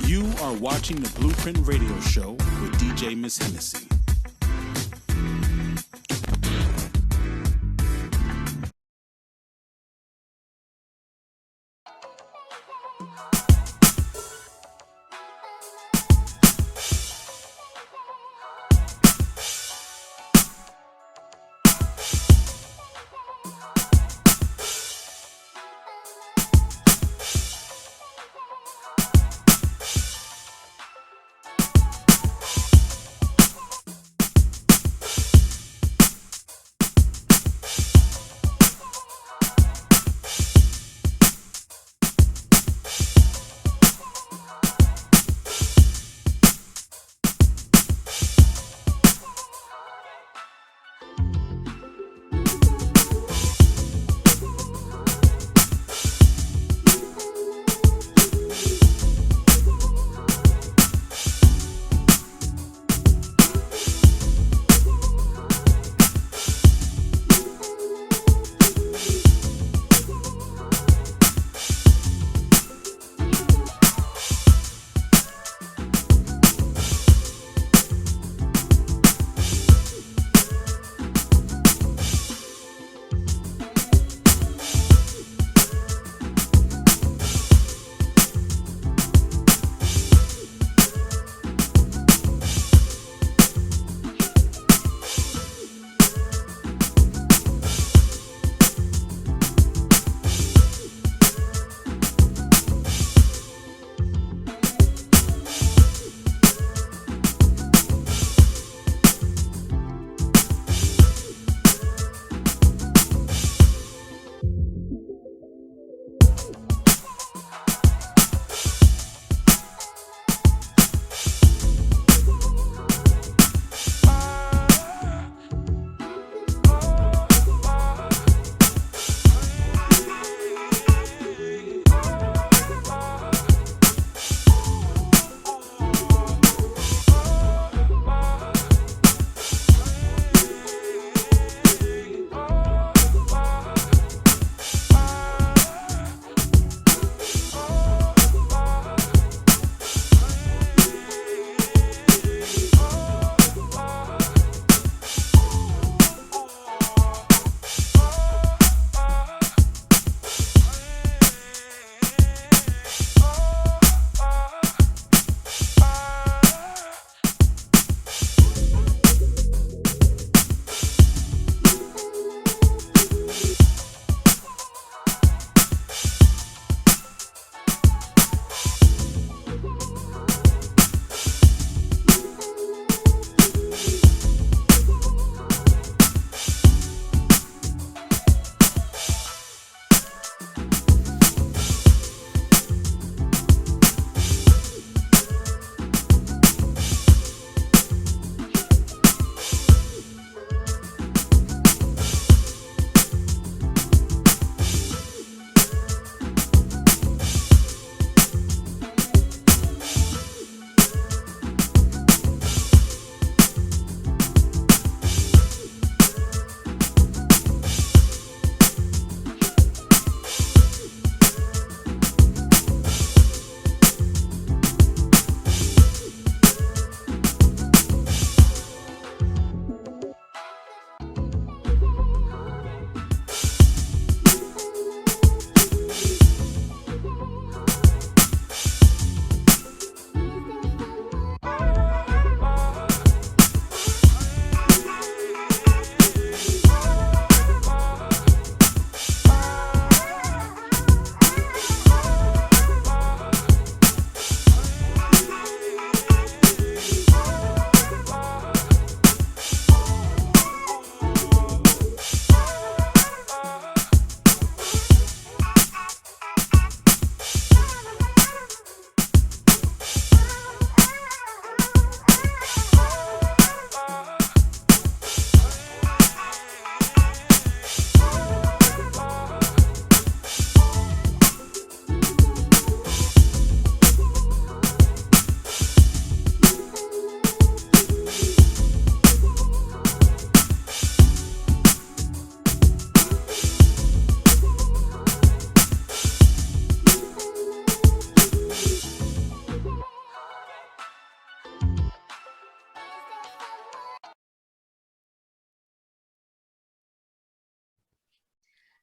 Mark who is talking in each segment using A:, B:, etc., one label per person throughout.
A: You are watching the Blueprint Radio Show with DJ Miss Hennessy.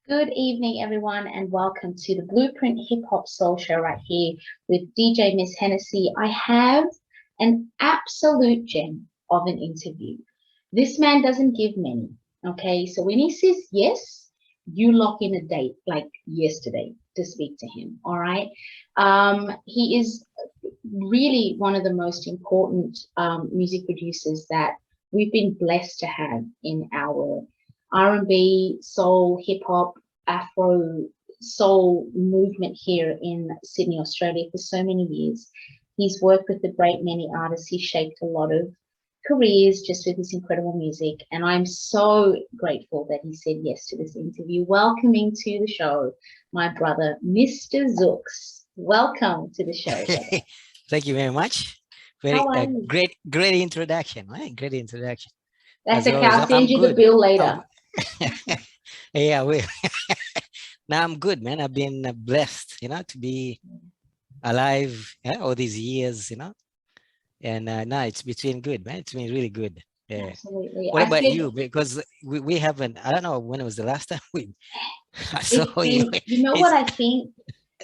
B: Good evening, everyone, and welcome to the Blueprint Hip Hop Soul Show right here with DJ Miss Hennessy. I have an absolute gem of an interview. This man doesn't give many, okay? So when he says yes, you lock in a date like yesterday to speak to him, all right? He is really one of the most important music producers that we've been blessed to have in our R&B, soul, hip hop, Afro soul movement here in Sydney, Australia for so many years. He's worked with a great many artists. He's shaped a lot of careers just with his incredible music. And I'm so grateful that he said yes to this interview. Welcoming to the show, my brother, Mr. Zux. Welcome to the show, brother.
C: Thank you very much. Very
B: How are you?
C: great introduction, right? Great introduction.
B: That's
C: As
B: okay.
C: always,
B: I'll send
C: I'm
B: you the
C: good.
B: bill
C: I'm,
B: later.
C: yeah, we. Now I'm good, man. I've been blessed, to be alive all these years, and now it's been good, man. It's been really good. Yeah.
B: Absolutely.
C: What
B: I
C: about
B: said
C: you? Because we haven't. I don't know when it was the last time I
B: it's
C: saw you.
B: been, you know what
C: It's
B: I think?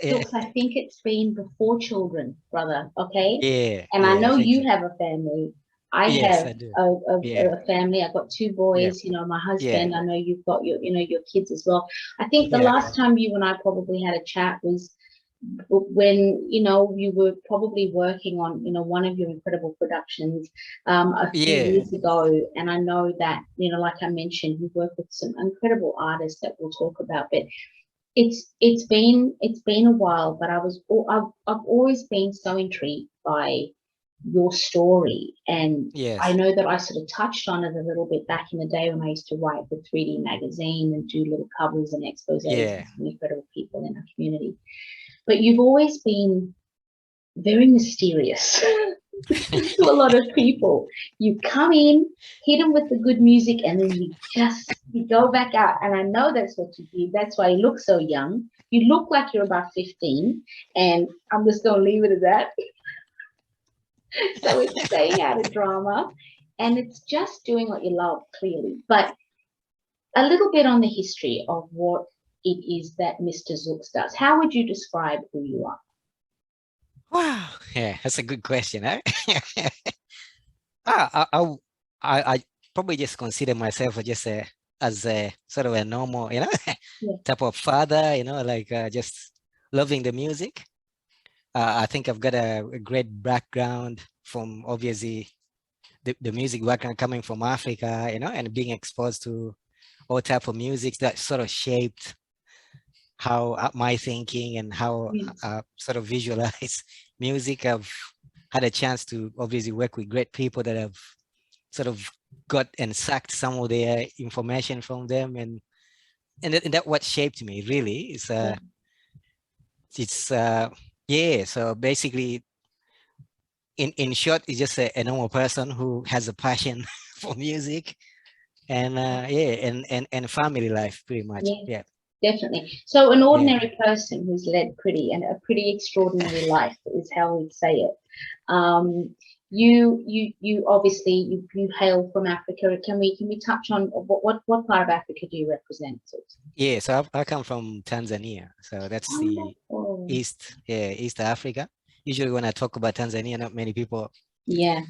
C: yeah,
B: Zux, I think it's been before children, brother. Okay.
C: yeah,
B: And I
C: yeah. I
B: know
C: think
B: you
C: so.
B: have a family. I
C: Yes,
B: have
C: I do. Yeah,
B: a family. I've got two
C: yeah,
B: boys, my
C: yeah,
B: husband. I know you've got your kids as well. I think the
C: yeah,
B: last time you and I probably had a chat was when you were probably working on one of your incredible productions a few
C: yeah,
B: years ago, and I know that like I mentioned, you've worked with some incredible artists that we'll talk about, but it's been a while, but I've always been so intrigued by your story, and I
C: yes,
B: know that I sort of touched on it a little bit back in the day when I used to write for 3D magazine and do little covers and exposés
C: yeah.
B: with some incredible people in our community, but you've always been very mysterious to a lot of people. You come in, hit them with the good music, and then you go back out. And I know that's what you do. That's why you look so young. You look like you're about 15, and I'm just going to leave it at that. So it's staying out of drama, and it's just doing what you love, clearly. But a little bit on the history of what it is that Mr. Zux does. How would you describe who you are?
C: Wow. Yeah, that's a good question. Eh? Ah, I probably just consider myself as a sort of a normal,
B: Yeah.
C: type of father, like just loving the music. I think I've got a great background from obviously the music background coming from Africa, and being exposed to all type of music that sort of shaped how my thinking and how
B: Yes.
C: sort of visualize music. I've had a chance to obviously work with great people that have sort of got and sucked some of their information from them, and that what shaped me really is
B: Yeah.
C: it's yeah. So basically, in short, it's just a normal person who has a passion for music and yeah, and family life pretty much.
B: Yeah.
C: Yeah,
B: Definitely. So an
C: yeah,
B: ordinary person who's led a pretty extraordinary life is how we'd say it. You obviously you hail from Africa. Can we touch on what part of Africa do you represent?
C: yeah. So I come from Tanzania, so that's the
B: Wonderful.
C: East Africa. Usually when I talk about Tanzania, not many people
B: Yeah,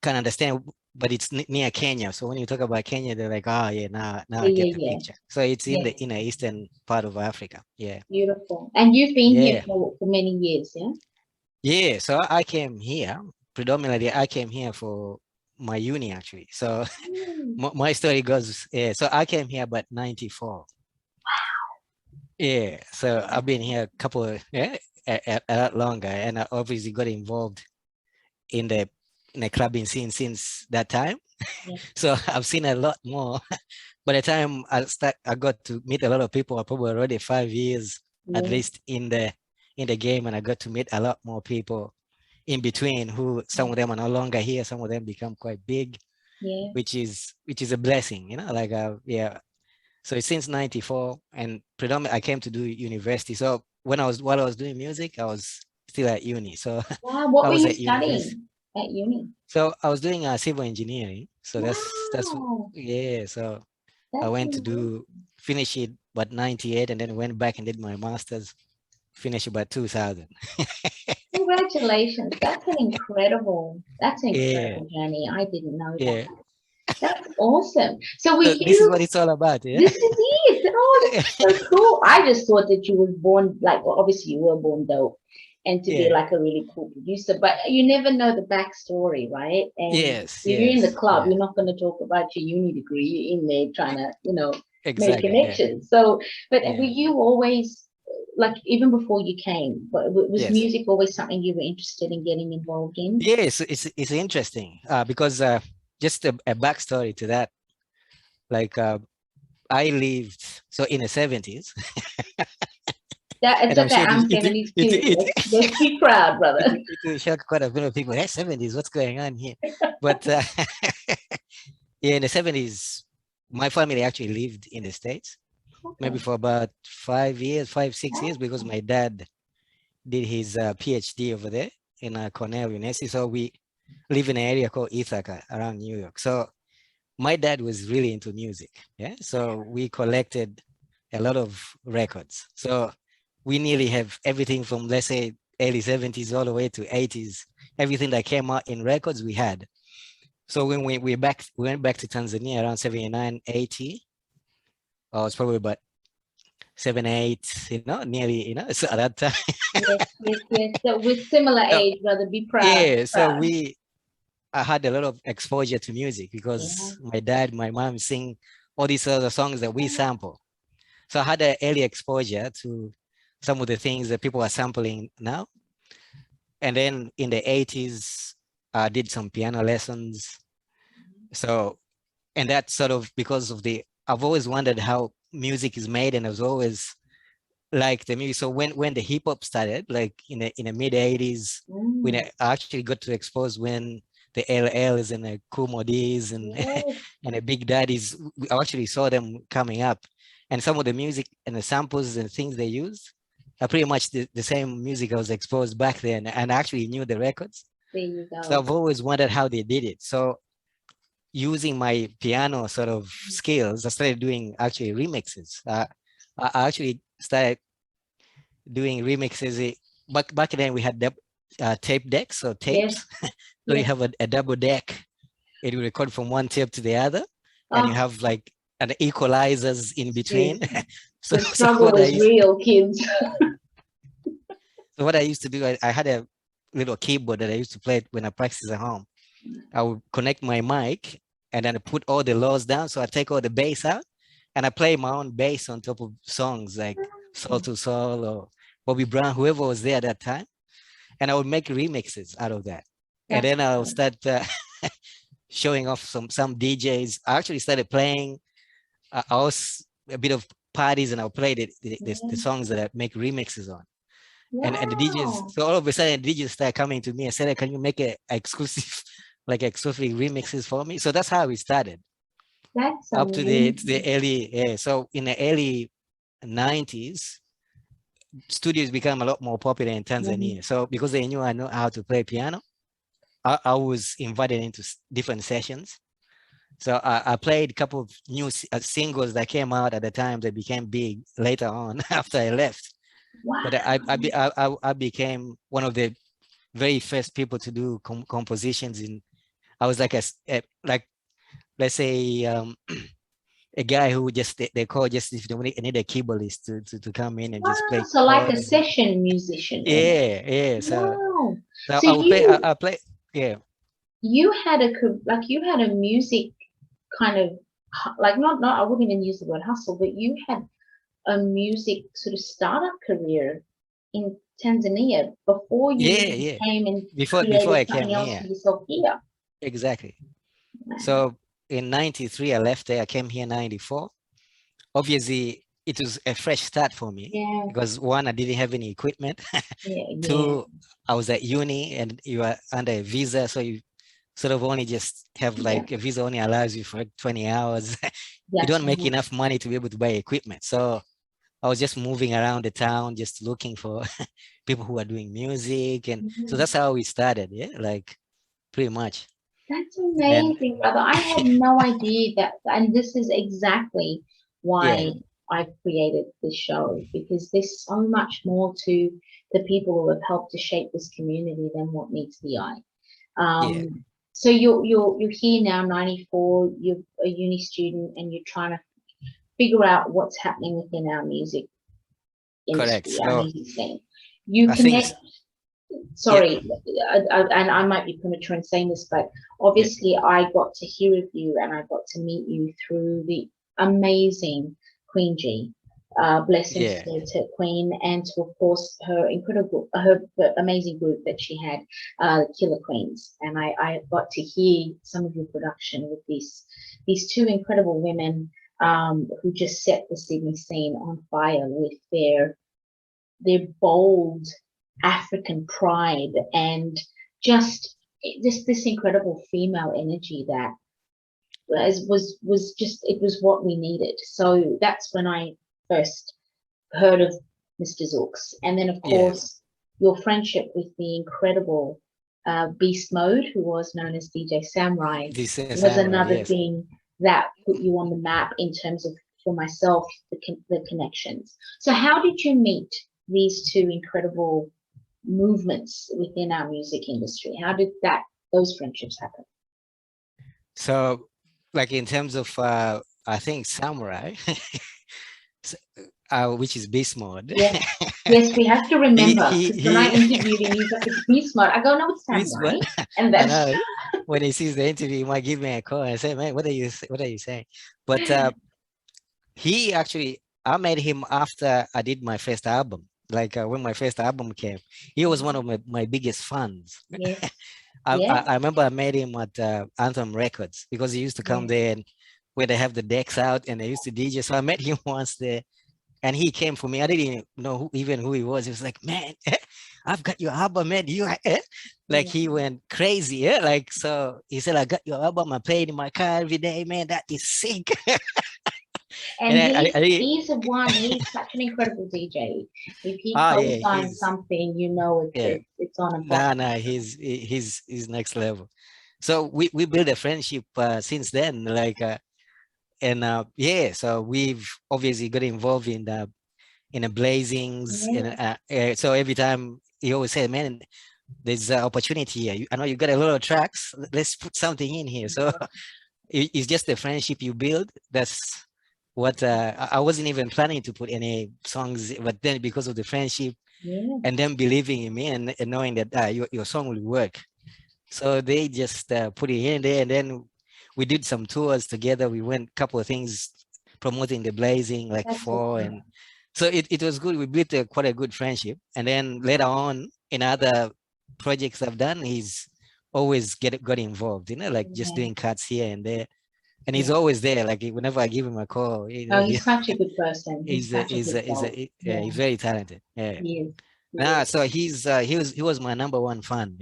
C: can understand, but it's near Kenya. So when you talk about Kenya, they're like, oh yeah, now I
B: yeah,
C: get
B: yeah,
C: the
B: yeah,
C: picture. So it's in
B: yeah.
C: the inner eastern part of Africa. Yeah,
B: Beautiful. And you've been here
C: yeah,
B: for many years, yeah?
C: yeah. So I came here predominantly. I came here for my uni actually. So
B: Mm.
C: my story goes, yeah. So I came here about 94. Yeah. So I've been here a couple of a lot longer, and I obviously got involved in the clubbing scene since that time.
B: Yeah,
C: So I've seen a lot more. By the time I got to meet a lot of people. I probably already 5 years at
B: yeah,
C: least in the game, and I got to meet a lot more people in between. Who some of them are no longer here. Some of them become quite big,
B: yeah.
C: which is a blessing. Like yeah. So since '94, and predominantly I came to do university. So while I was doing music, I was still at uni. So
B: Wow, what
C: I
B: were
C: was
B: you
C: at university.
B: studying at uni?
C: So I was doing civil engineering. So that's
B: Wow,
C: yeah. So I
B: that's
C: went to
B: really
C: do
B: awesome.
C: finished it about 98, and then went back and did my master's, finished about 2000.
B: Congratulations. That's an incredible
C: Yeah,
B: journey. I didn't know
C: yeah.
B: that. That's awesome. So were
C: So this is
B: you,
C: what it's all about, yeah.
B: this is it. Oh, that's so cool. I just thought that you was born, like, well, obviously you were born dope and to be
C: Yeah.
B: like a really cool producer, but you never know the backstory, right? And
C: Yes,
B: you're in the
C: yes,
B: club,
C: yeah.
B: you're not going to talk about your uni degree. You're in there trying to, make
C: Exactly, yeah.
B: connections. So, but were
C: Yeah.
B: you always, like, even before you came, was
C: Yes.
B: music always something you were interested in getting involved in?
C: Yeah, it's interesting because just a backstory to that. Like I lived so in the 70s,
B: That it's
C: and I'm
B: okay.
C: sure
B: I'm 70s too. Let's be proud, brother.
C: it will shock quite a bit of people. Hey, 70s, what's going on here? But yeah, in the 70s, my family actually lived in the States, maybe
B: Okay.
C: for about 5 years, 5, 6 years, because my dad did his PhD over there in Cornell University. So we live in an area called Ithaca around New York. So my dad was really into music. Yeah. So we collected a lot of records. So we nearly have everything from, let's say, early 70s all the way to 80s. Everything that came out in records we had. So when we went back to Tanzania around 79, 80, I was probably about 7, 8, nearly, so at that time.
B: Yes. So with similar
C: So,
B: age, brother, be proud.
C: yeah,
B: Be
C: so
B: proud.
C: I had a lot of exposure to music
B: Yeah.
C: because my dad, my mom sing all these other songs that we sample. So I had an early exposure to some of the things that people are sampling now. And then in the 80s, I did some piano lessons. So, and that's sort of because of I've always wondered how music is made, and I was always like the music. So when the hip hop started, like in the mid 80s, when I actually got to expose when the LLs and the Kool Moe Dees and
B: Yes.
C: and the Big Daddies, I actually saw them coming up, and some of the music and the samples and things they used are pretty much the same music I was exposed back then, and I actually knew the records.
B: There you
C: So
B: go.
C: I've always wondered how they did it. So using my piano sort of skills, I started doing actually remixes. I actually started doing remixes. Back then we had tape decks or
B: Yes.
C: tapes. So you
B: Yes.
C: have a double deck. It will record from one tape to the other, and you
B: Oh,
C: have like an equalizers in between.
B: yes.
C: so,
B: The
C: so
B: struggle
C: what I
B: is
C: used,
B: real, kids.
C: so what I used to do, I had a little keyboard that I used to play when I practice at home. I would connect my mic and then I put all the lows down. So I take all the bass out and I play my own bass on top of songs like Soul to Soul or Bobby Brown, whoever was there at that time. And I would make remixes out of that. And
B: That's
C: then I'll
B: cool.
C: start showing off some DJs. I actually started playing. I was a bit of parties and I'll play the
B: Yeah.
C: songs that I make remixes on. And the DJs,
B: Wow.
C: so all of a sudden the DJs start coming to me and said, can you make a exclusive, like exclusive remixes for me? So that's how we started
B: That's
C: up to the
B: amazing.
C: early, yeah. So in the early 90s, studios became a lot more popular in Tanzania. So because they knew I know how to play piano, I was invited into different sessions. So I played a couple of new singles that came out at the time that became big later on after I left.
B: Wow.
C: But I became one of the very first people to do compositions in. I was like like let's say a guy who just they call just if they need a keyboardist to come in and just
B: Wow.
C: play
B: So like a
C: chords.
B: session musician almost.
C: Yeah.
B: Wow.
C: So
B: So
C: I will play. I play. Yeah.
B: you had you had a music kind of like not I wouldn't even use the word hustle, but you had a music sort of startup career in Tanzania before you even
C: Yeah.
B: came and
C: Before
B: created
C: I came
B: something else for
C: here,
B: yourself here.
C: exactly.
B: Wow.
C: So in '93 I left there. I came here in '94. Obviously, it was a fresh start for me
B: Yeah,
C: because one, I didn't have any equipment.
B: yeah.
C: Two, I was at uni and you are under a visa, so you sort of only just have
B: Yeah,
C: like a visa only allows you for 20 hours. You
B: that's
C: don't make
B: right.
C: enough money to be able to buy equipment. So I was just moving around the town, just looking for people who are doing music. And so
B: Mhm.
C: that's how we started. Yeah, like pretty much.
B: That's
C: And then,
B: amazing, brother. I had no idea that, and this is exactly
C: yeah,
B: why I created this show, because there's so much more to the people who have helped to shape this community than what meets the eye.
C: Yeah.
B: So you're here now, 94. You're a uni student, and you're trying to figure out what's happening within our music
C: Correct.
B: industry, our
C: So
B: music scene. You
C: I think,
B: connect.
C: yeah,
B: Sorry, and I might be premature in saying this, but
C: yeah,
B: obviously I got to hear of you and I got to meet you through the amazing Kween G. Blessings
C: yeah,
B: to Queen, and to, of course, her incredible, her amazing group that she had, KillaKweens. And I got to hear some of your production with these two incredible women, who just set the Sydney scene on fire with their bold African pride, and just this incredible female energy that was just, it was what we needed. So that's when I first heard of Mr Zux, and then of
C: yeah.
B: course your friendship with the incredible BEASTMODE, who was known as DJ Samurai,
C: This is
B: was
C: Samurai,
B: another
C: yes.
B: thing that put you on the map in terms of, for myself, the connections. So how did you meet these two incredible movements within our music industry? How did those friendships happen?
C: So, like in terms of, I think Samurai, s- which is beast mode.
B: Yeah. Yes, we have to remember, because when I
C: He
B: interviewed him, he's like, it's BEASTMODE. I go, no, it's
C: beast
B: Samurai.
C: mode.
B: And
C: I
B: that's
C: know. When he sees the interview, he might give me a call and say, "Man, what are you saying?" But he actually, I met him after I did my first album. Like when my first album came, he was one of my biggest fans.
B: yes,
C: I,
B: yeah,
C: I I remember I met him at Anthem Records, because he used to come
B: yeah,
C: there and where they have the decks out and they used to DJ. So I met him once there, and he came for me. I didn't even know who he was. He was like, "Man, I've got your album, man. Like
B: yeah.
C: he went crazy. Yeah, like so he said, "I got your album. I played in my car every day, man. That is sick."
B: And
C: And
B: he's he's such an incredible DJ. If he
C: yeah,
B: co-signs something, you know
C: yeah,
B: it's on a block.
C: nah, he's next level. So we built a friendship since then, like and yeah, so we've obviously got involved in the blazings, and
B: Yeah,
C: so every time he always said, "Man, there's an opportunity here. I know you got a lot of tracks. Let's put something in here." So it's just the friendship you build. That's what I wasn't even planning to put any songs, but then because of the friendship
B: yeah,
C: and them believing in me, and knowing that your song will work, so they just put it in there, and then we did some tours together. We went a couple of things promoting the blazing, like
B: that's so
C: four,
B: cool.
C: and so it was good. We built quite a good friendship, and then later on in other projects I've done, he's always got involved, like just
B: Yeah,
C: doing cuts here and there, and he's
B: yeah.
C: always there. Like whenever I give him a call,
B: Oh, he's such a good person. He's
C: he's
B: such a good soul.
C: yeah,
B: Yeah,
C: he's very talented. Yeah.
B: he is. He
C: Nah,
B: is.
C: so he was my number one fan.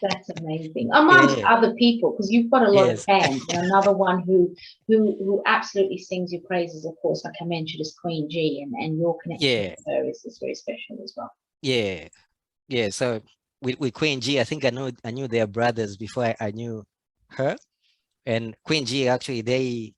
B: That's amazing. Amongst
C: Yeah.
B: other people, because you've got a lot of
C: Yes.
B: fans, and another one who absolutely sings your praises, of course, like I mentioned, is Kween G, and your connection
C: Yeah.
B: with her is very special as well.
C: Yeah. Yeah. So with Queen G, I think I knew their brothers before I knew her. And Queen G, actually,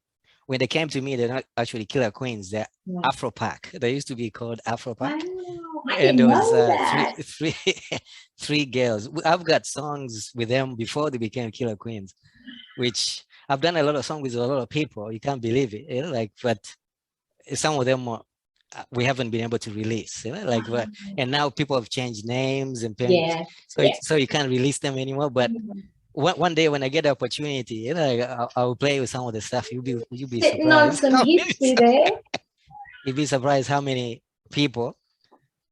C: when they came to me, they're not actually KillaKweens, they're
B: Yeah.
C: Afro Pack. They used to be called Afro Pack.
B: Wow, I
C: And
B: didn't
C: there was
B: know that.
C: three girls. I've got songs with them before they became KillaKweens, which I've done a lot of songs with a lot of people. You can't believe it. Like, but some of them we haven't been able to release, like, and now people have changed names and parents,
B: Yeah,
C: so
B: yeah.
C: so you can't release them anymore. But one day when I get the opportunity, like, I'll play with some of the stuff. You'll be
B: Sitting on
C: surprised
B: some
C: how many
B: hits there.
C: you'll be surprised how many people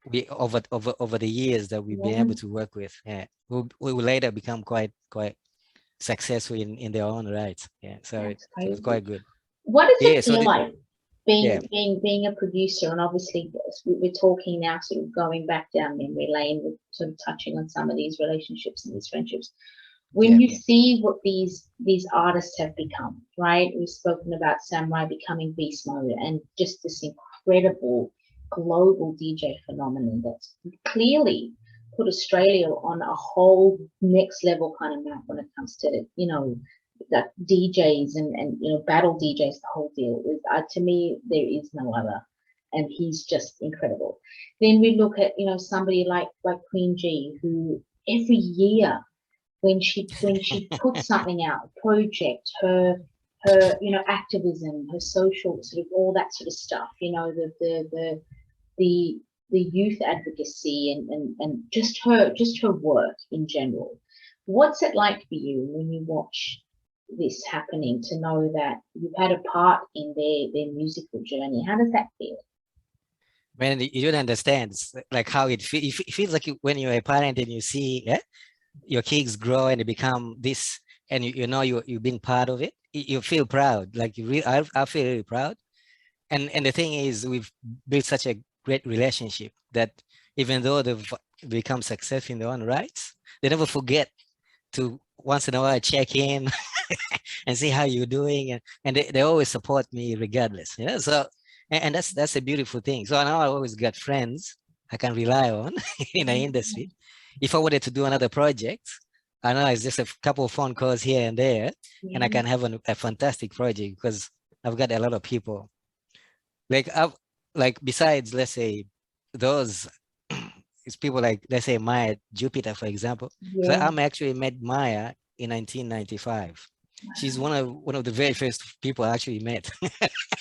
C: we over the years that we've been
B: Yeah,
C: able to work with, yeah, who will later become quite successful in their own rights. Yeah, so
B: that's
C: it was
B: crazy.
C: quite good.
B: What does
C: Yeah,
B: it
C: so
B: feel like
C: yeah,
B: being a producer? And obviously, we're talking now, sort of going back down memory lane, we're sort of touching on some of these relationships and these friendships. When
C: yeah,
B: you see what these artists have become, right? We've spoken about Samurai becoming Beast Mode, and just this incredible global DJ phenomenon that's clearly put Australia on a whole next level kind of map when it comes to, like DJs and you know, battle DJs, the whole deal. To me, there is no other, and he's just incredible. Then we look at, you know, somebody like Kween G, who every year when she puts something out, a project, her you know, activism, her social sort of all that sort of stuff, you know, the youth advocacy and just her work in general. What's it like for you when you watch this happening, to know that you've had a part in their musical journey? How does that feel?
C: When you don't understand, like how it feels like when you're a parent and you see your kids grow and they become this, and you know you've been part of it. You feel proud, like I feel really proud. And the thing is, we've built such a great relationship that even though they've become successful in their own rights, they never forget to once in a while check in and see how you're doing, and they always support me regardless, you know. So and that's a beautiful thing. So now I always got friends I can rely on in the industry. If I wanted to do another project, I know it's just a couple of phone calls here and there, and I can have a fantastic project because I've got a lot of people. Like besides, let's say, those it's people like, let's say, Maya Jupiter, for example. So I'm actually met Maya in 1995. She's one of the very first people I actually met.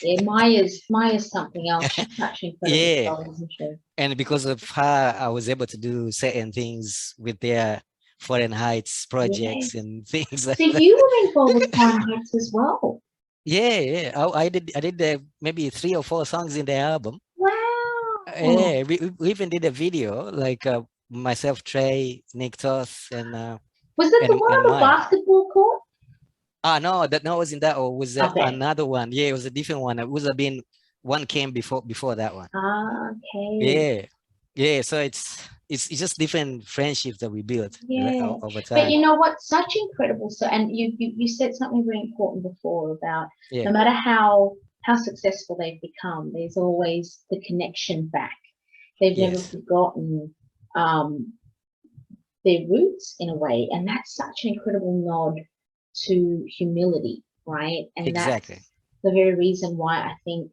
B: Yeah, Maya's something else. She's such incredible, isn't she?
C: And because of her, I was able to do certain things with their Foreign Heights projects and things like
B: that. So you were involved with Foreign Heights as well?
C: Yeah. I did maybe 3 or 4 songs in the album.
B: Wow.
C: Yeah, we even did a video, like myself, Trey, Nick Toth, and
B: was that the one on the basketball court?
C: No, that wasn't that, or was that another one? Yeah, it was a different one. It would have been one came before that one.
B: Okay.
C: Yeah. So it's just different friendships that we built over time.
B: But you know what? Such incredible. So, and you said something very important before about no matter how successful they've become, there's always the connection back. They've never forgotten their roots in a way, and that's such an incredible nod to humility, right? And that's the very reason why I think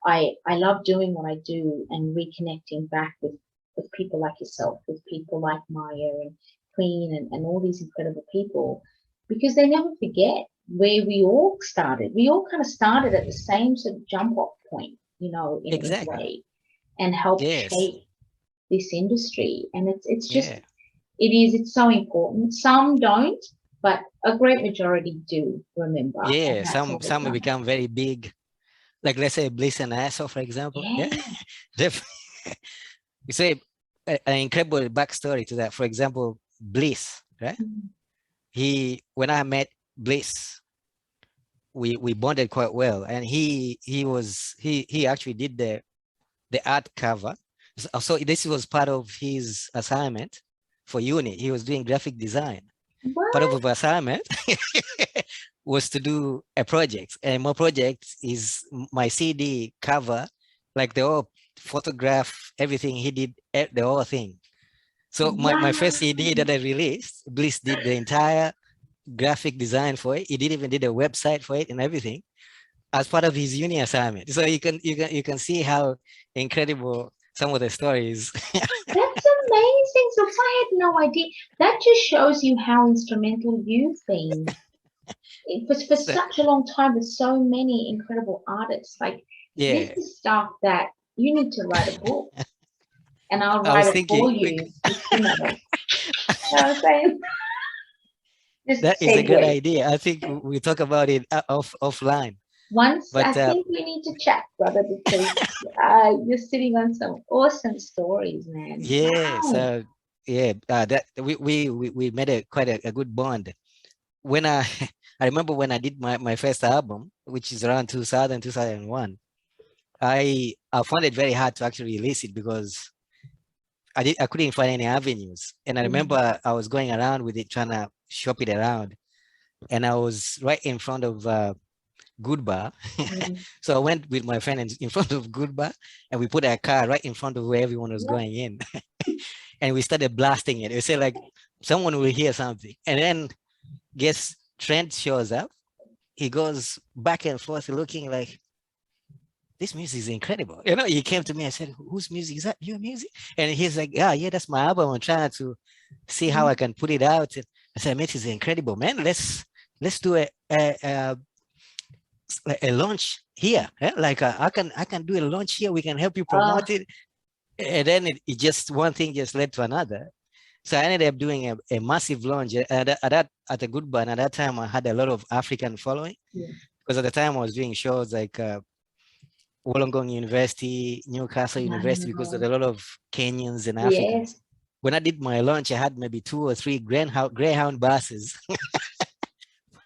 B: I love doing what I do and reconnecting back with people like yourself, with people like Maya and Queen and all these incredible people, because they never forget where we all started. We all kind of started at the same sort of jump off point, you know, in a way, and helped shape this industry. And it's just, it's so important. Some don't, but a great majority do remember.
C: Yeah, some have become very big. Like, let's say Bliss Eso, for example. You say an incredible backstory to that. For example, Bliss, right? When I met Bliss, we bonded quite well, and he actually did the art cover. So this was part of his assignment for uni. He was doing graphic design. Part of the assignment was to do a project, and my project is my CD cover, like the whole photograph, everything. He did the whole thing. So my first CD that I released, Bliss did the entire graphic design for it. He even did a website for it and everything as part of his uni assignment. So you can see how incredible some of the stories.
B: That's amazing. So I had no idea. That just shows you how instrumental you've been for such a long time with so many incredible artists. Like, this is stuff that you need to write a book, and I'll write it for you. You know what I'm saying?
C: That is a good idea. I think we talk about it offline.
B: I think we need to chat, brother, because you're sitting on some awesome stories, man.
C: Yeah. Wow. So that we made quite a good bond. When I remember when I did my first album, which is around 2000, 2001, I found it very hard to actually release it because I couldn't find any avenues. And I remember I was going around with it, trying to shop it around, and I was right in front of Good Bar. So I went with my friend in front of Good Bar, and we put our car right in front of where everyone was going in. And we started blasting it. We said, like, someone will hear something. And then guess Trent shows up he goes back and forth looking like, this music is incredible. You know, he came to me and said, whose music is that? Your music? And he's like, yeah, that's my album. I'm trying to see how I can put it out. And I said, mate, it's incredible, man. Let's do a launch here. Like I can do a launch here. We can help you promote it. And then it just one thing just led to another. So I ended up doing a massive launch at a good band. At that time, I had a lot of African following because at the time I was doing shows like Wollongong University, Newcastle University, because there's a lot of Kenyans and Africans.
B: Yes.
C: When I did my launch, I had maybe 2 or 3 Greyhound buses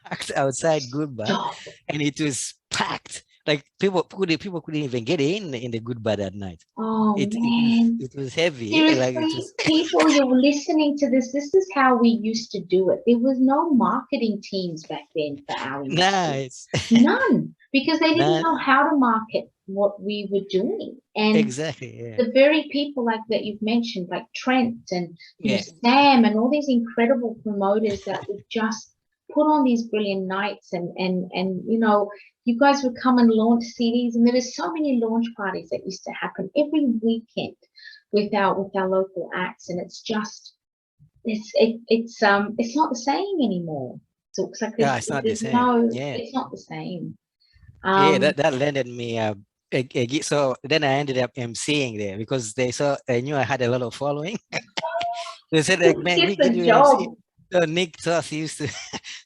C: packed outside Goodbar, and it was packed. Like people couldn't even get in the Goodbar that night.
B: Oh
C: It
B: man,
C: was heavy.
B: seriously,
C: Like it was...
B: people, you're listening to this. This is how we used to do it. There was no marketing teams back then for our industry.
C: Nice.
B: None, because they didn't
C: None.
B: know how to market what we were doing. And
C: Exactly. Yeah.
B: the very people like that you've mentioned, like Trent and you know,
C: Yeah.
B: Sam and all these incredible promoters that would just put on these brilliant nights and you know, you guys would come and launch CDs, and there were so many launch parties that used to happen every weekend with our local acts, and it's just it's not the same anymore. So it's like
C: Yeah, it's not the same.
B: no,
C: Yeah.
B: it's not the same.
C: Yeah, that landed me a gig. So then I ended up emceeing there because they knew I had a lot of following. They said like, man, we
B: It's
C: get
B: a
C: you
B: job.
C: MC. So Nick Toss used to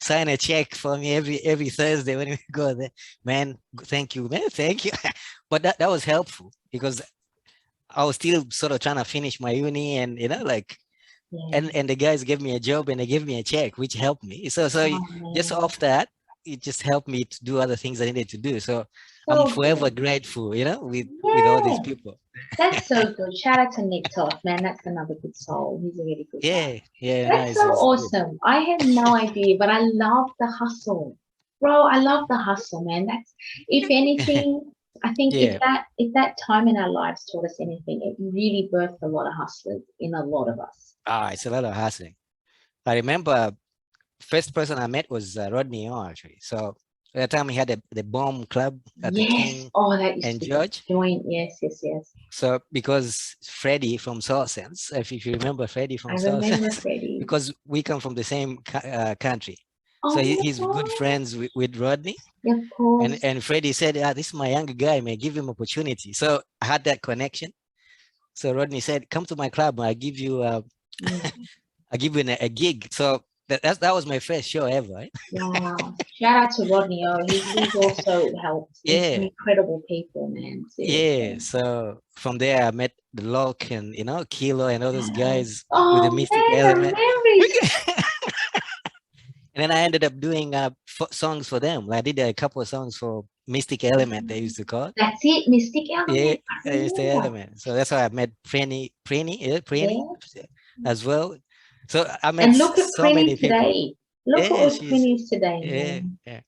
C: sign a check for me every Thursday when we go there. Man, thank you, man, thank you. But that was helpful because I was still sort of trying to finish my uni, and you know, like, and the guys gave me a job and they gave me a check, which helped me. So just off that, it just helped me to do other things I needed to do. So I'm forever grateful, you know, with all these people.
B: That's so good. Shout out to Nick Toth, man. That's another good soul. He's a really good guy.
C: Yeah.
B: That's so awesome. I had no idea, but I love the hustle. Bro, I love the hustle, man. That's, if anything, I think if that time in our lives taught us anything, it really birthed a lot of hustlers in a lot of us.
C: It's a lot of hustling. I remember first person I met was Rodney O, actually. So at the time we had the Bomb Club at the King
B: that used
C: and
B: to
C: George.
B: Joint. Yes.
C: So because Freddie from Soul Sense, if you remember Freddie from Soul Sense,
B: Freddie.
C: because we come from the same country.
B: Oh,
C: So he's good friends with Rodney.
B: Of course.
C: And Freddie said, this is my younger guy, man, give him opportunity. So I had that connection. So Rodney said, come to my club, I give you I give you a gig. So that was my first show ever. Right?
B: Wow. Shout out to Rodney O. He's also helped. He's some incredible people, man. Seriously.
C: Yeah. So from there I met the Lock and you know Kilo and all those guys
B: with
C: the mystic element. And then I ended up doing songs for them. I did a couple of songs for Mystic Element, they used to call it.
B: That's it, Mystic Element.
C: Yeah, Mystic Element. So that's how I met Prenny as well. So I met
B: and look at
C: so many people.
B: Today. Look at what Prenny is today.
C: Yeah.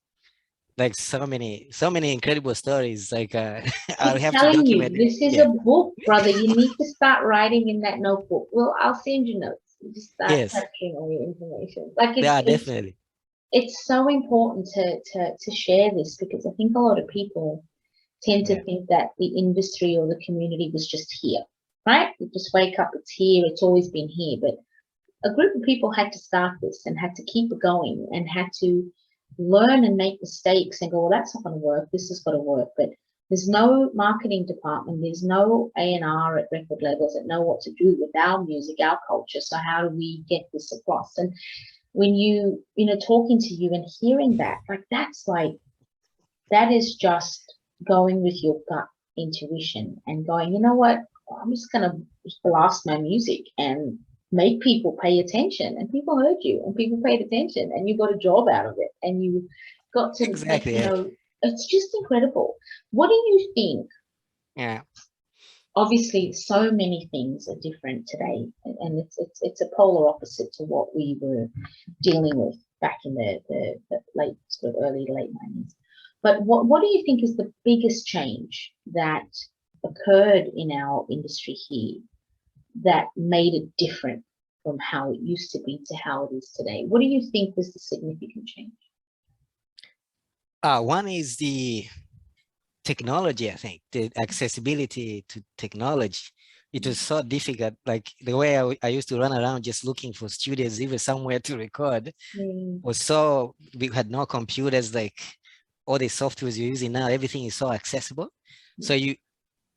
C: Like so many incredible stories. Like
B: I'll have to document you, this is a book, brother. You need to start writing in that notebook. Well, I'll send you notes. You just start capturing all your information. Like
C: definitely.
B: It's so important to share this because I think a lot of people tend to think that the industry or the community was just here, right? You just wake up, it's here, it's always been here. But a group of people had to start this and had to keep it going and had to learn and make mistakes and go, well, that's not going to work. This has got to work. But there's no marketing department. There's no A&R at record labels that know what to do with our music, our culture. So how do we get this across? And when you know, talking to you and hearing that, like that is just going with your gut intuition and going, you know what, I'm just going to blast my music and make people pay attention. And people heard you and people paid attention and you got a job out of it and you got to, you know, it's just incredible. What do you think?
C: Yeah.
B: Obviously, so many things are different today, and it's a polar opposite to what we were dealing with back in the late, sort of early to late 90s. But what do you think is the biggest change that occurred in our industry here that made it different from how it used to be to how it is today? What do you think was the significant change?
C: One is the technology, I think, the accessibility to technology. It was so difficult. Like the way I used to run around just looking for studios, even somewhere to record, was so, we had no computers, like all the softwares you're using now, everything is so accessible. So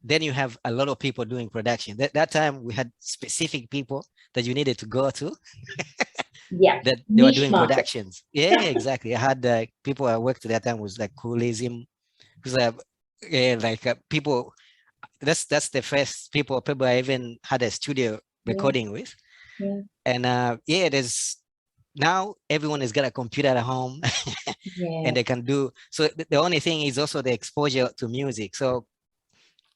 C: then you have a lot of people doing production. That time we had specific people that you needed to go to.
B: Yeah.
C: That they were
B: Niche
C: doing
B: market.
C: productions. Yeah, exactly. I had people I worked at that time was like Coolism. Because people, that's the first people I even had a studio recording with.
B: Yeah.
C: And yeah, there's now everyone has got a computer at home
B: Yeah.
C: and they can do. So the only thing is also the exposure to music. So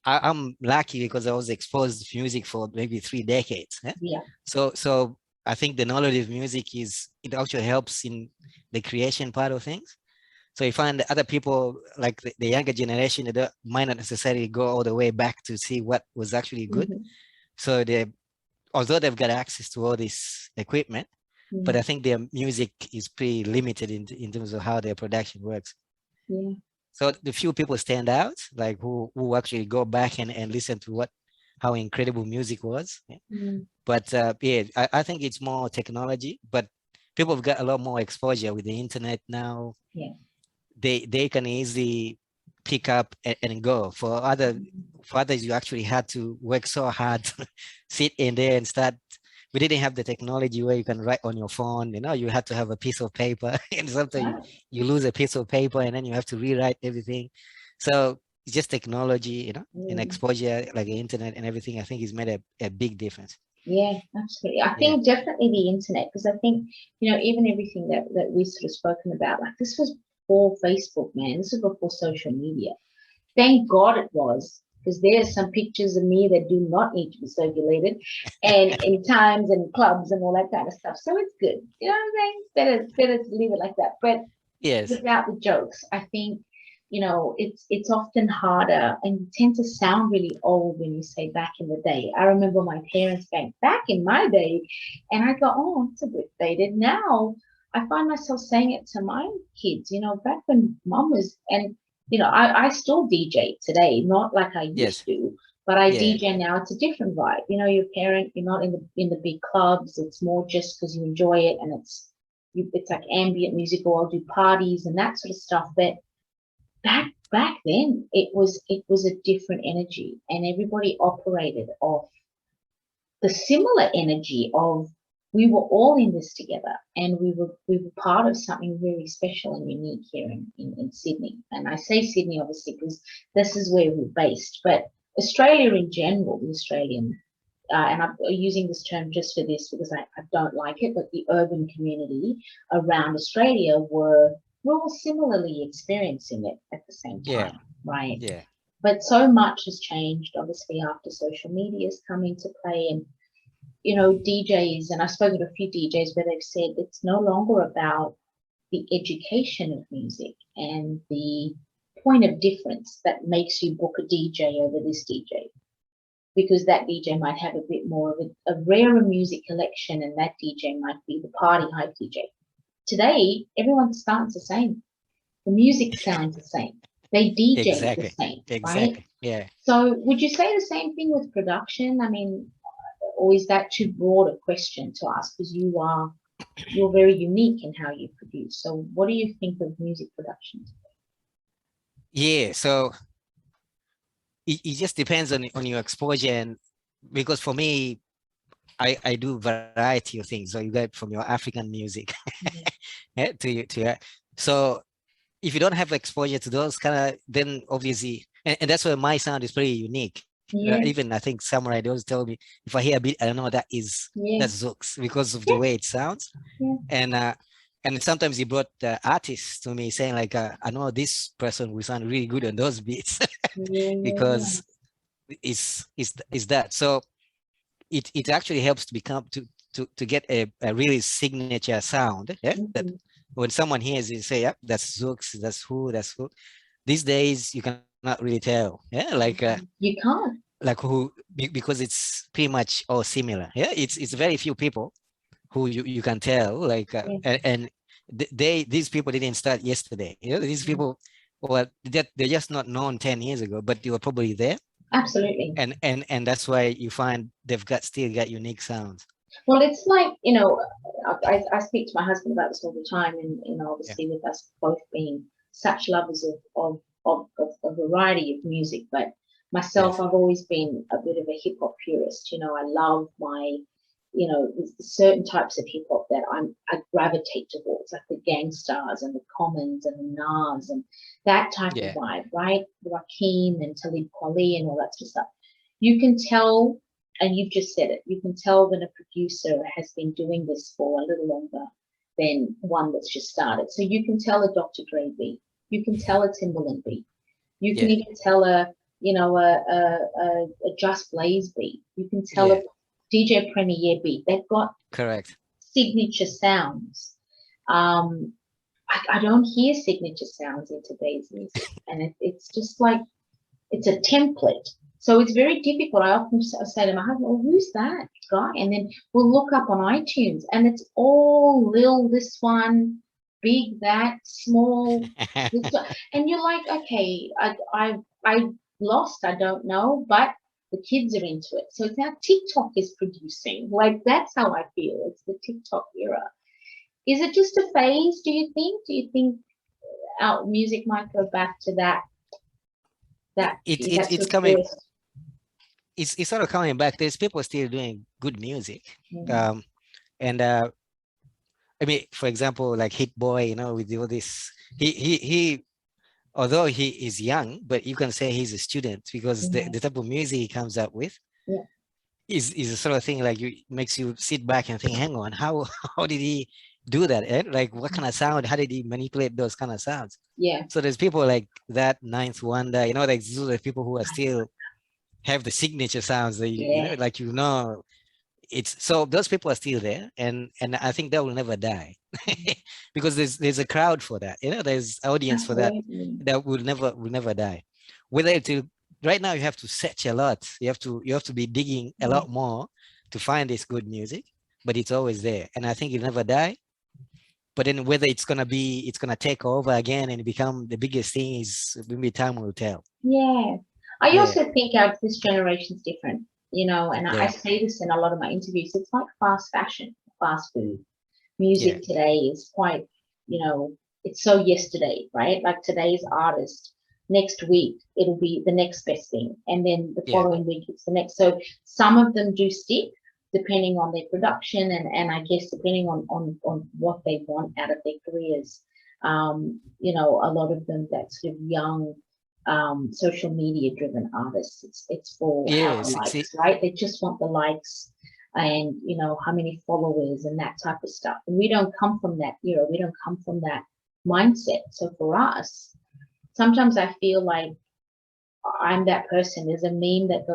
C: I'm lucky because I was exposed to music for maybe 3 decades.
B: Yeah.
C: So I think the knowledge of music it actually helps in the creation part of things. So you find other people like the younger generation that might not necessarily go all the way back to see what was actually good. So although they've got access to all this equipment, but I think their music is pretty limited in terms of how their production works.
B: Yeah.
C: So the few people stand out, like who actually go back and listen to how incredible music was. But yeah, I think it's more technology, but people have got a lot more exposure with the internet now.
B: Yeah.
C: They can easily pick up and go. For others, you actually had to work so hard to sit in there and start. We didn't have the technology where you can write on your phone. You had to have a piece of paper, and sometimes you lose a piece of paper, and then you have to rewrite everything. So it's just technology, and exposure, like the internet and everything. I think has made a big difference.
B: Yeah, absolutely. I think definitely the internet, because I think, even everything that we sort of spoken about, like this was before Facebook, man. This was before social media. Thank God it was, because there's some pictures of me that do not need to be circulated, and in times and clubs and all that kind of stuff. So it's good. You know what I'm saying? Better to leave it like that. But
C: yes,
B: without the jokes, I think, it's often harder, and you tend to sound really old when you say back in the day. I remember my parents going back in my day, and I go, oh, it's a bit dated. Now I find myself saying it to my kids, back when mom was, and I still DJ today, not like I used to, but I DJ now. It's a different vibe. Your parent, you're not in the big clubs. It's more just because you enjoy it, and it's like ambient music, or I'll do parties and that sort of stuff. But back then it was a different energy, and everybody operated off the similar energy of, we were all in this together, and we were part of something really special and unique here in Sydney. And I say Sydney obviously because this is where we're based, but Australia in general, the Australian, and I'm using this term just for this because I don't like it, but the urban community around Australia we're all similarly experiencing it at the same time, right?
C: Yeah.
B: But so much has changed, obviously, after social media has come into play, and DJs, and I've spoken to a few DJs where they've said it's no longer about the education of music and the point of difference that makes you book a DJ over this DJ, because that DJ might have a bit more of a rarer music collection, and that DJ might be the party hype DJ. Today, everyone sounds the same. The music sounds the same. They DJ the same, right?
C: Yeah.
B: So would you say the same thing with production? I mean, or is that too broad a question to ask? Because you're very unique in how you produce. So what do you think of music production today?
C: Yeah, so it just depends on your exposure, and because for me, I do variety of things. So you get from your African music so if you don't have exposure to those kind of, then obviously, and that's why my sound is pretty unique. Even I think Samurai, they always tell me if I hear a beat, I don't know that's Zux because of the way it sounds. And sometimes he brought artists to me saying like, I know this person will sound really good on those beats because it's that. So it actually helps to become to get a really signature sound. That when someone hears it, say, yep, that's Zux, that's who. These days you cannot really tell. Like
B: you can't.
C: Like who, because it's pretty much all similar. It's very few people who you can tell, like and these people didn't start yesterday. You know, these people, well, they're just not known 10 years ago, but they were probably there.
B: Absolutely.
C: And that's why you find they've still got unique sounds.
B: Well, it's like, you know, I speak to my husband about this all the time, and you know, obviously with us both being such lovers of a variety of music, but myself, I've always been a bit of a hip hop purist. You know, I love my, you know, certain types of hip hop that I gravitate towards, like the Gangstas and the Commons and the Nas and that type of vibe, right? Rakim and Talib Kweli and all that sort of stuff. You can tell, and you've just said it, you can tell when a producer has been doing this for a little longer than one that's just started. So you can tell a Dr. Dre beat, you can tell a Timbaland beat, you can even tell a, you know, a Just Blaze beat, you can tell a DJ Premier beat. They've got signature sounds. I don't hear signature sounds in today's music, and it's just like, it's a template. So it's very difficult. I often say to my husband, well, who's that guy? And then we'll look up on iTunes, and it's all Lil this one, Big that, Small this one. And you're like, okay, I lost, I don't know, but the kids are into it. So now TikTok is producing. Like, that's how I feel. It's the TikTok era. Is it just a phase, do you think? Do you think our music might go back to that?
C: It's coming. It's sort of coming back. There's people still doing good music. I mean, for example, like Hit Boy, you know, with all this, he although he is young, but you can say he's a student, because the type of music he comes up with is the sort of thing like makes you sit back and think, hang on, how did he do that? Eh? Like, what kind of sound? How did he manipulate those kind of sounds? So there's people like that, Ninth Wonder, you know, like these are the people who are still have the signature sounds that you know, like, you know, it's so those people are still there, and I think that will never die because there's a crowd for that, you know, there's audience for that will never die. Whether it's right now, you have to search a lot, you have to be digging a lot more to find this good music, but it's always there, and I think it'll never die. But then whether it's gonna take over again and become the biggest thing is maybe time will tell.
B: I also think this generation's different. You know, and I say this in a lot of my interviews, it's like fast fashion, fast food. Music today is quite, you know, it's so yesterday, right? Like today's artist, next week, it'll be the next best thing. And then the following week, it's the next. So some of them do stick depending on their production and I guess depending on what they want out of their careers. You know, a lot of them, that sort of young, social media driven artists, it's for likes, right? They just want the likes and, you know, how many followers and that type of stuff, and we don't come from that era, we don't come from that mindset. So for us, sometimes I feel like I'm that person. There's a meme that